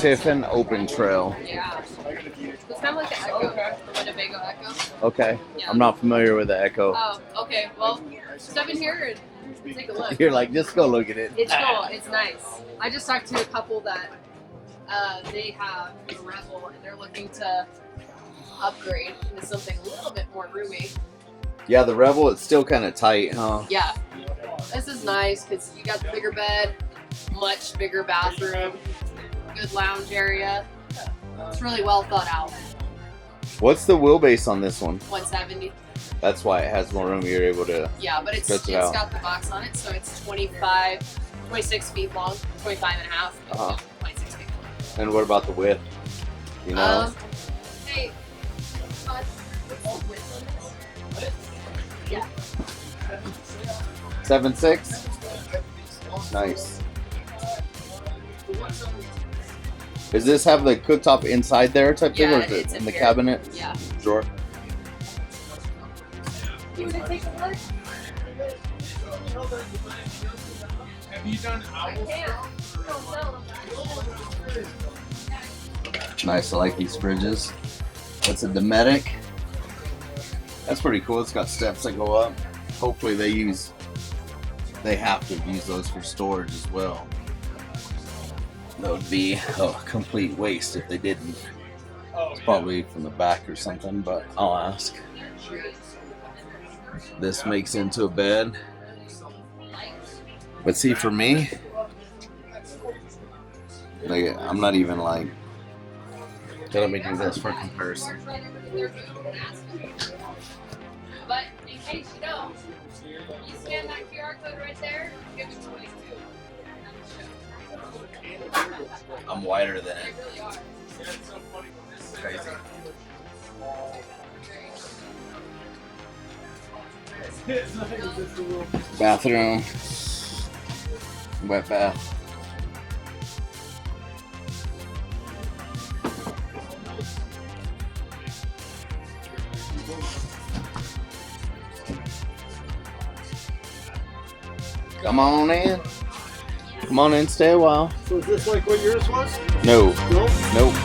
Tiffin Open Trail. Yeah. It's kind of like the Echo, the Winnebago Echo. Okay. Yeah. I'm not familiar with the Echo. Oh, okay. Well, step in here and take a look. You're like, just go look at it. It's cool. It's nice. I just talked to a couple that they have a Rebel and they're looking to upgrade into something a little bit more roomy. Yeah, the Rebel, it's still kind of tight, huh? Yeah. This is nice because you got the bigger bed, much bigger bathroom, good lounge area. It's really well thought out. What's the wheelbase on this one? 170. That's why it has more room. You're able to. Yeah, but it's got the box on it, so it's 26 feet long, 25 and a half, 26 feet long. And what about the width? You know? Hey, yeah. 7'6"? Nice. Does this have the cooktop inside there type thing, or is it in the cabinet? Yeah. Drawer? You want to take a look? Have you done Nice, I like these fridges. That's a Dometic. That's pretty cool. It's got steps that go up. Hopefully they have to use those for storage as well. That would be a complete waste if they didn't. It's probably from the back or something, but I'll ask. This makes into a bed. But see, for me, like, I'm not even like, let me do this for comparison. But in case you don't, you scan that QR code right there, give it 22. I'm wider than They it. really are. Crazy. Bathroom. Wet bath. Come on in. Come on in, stay a while. So is this like what yours was? No. No? Nope.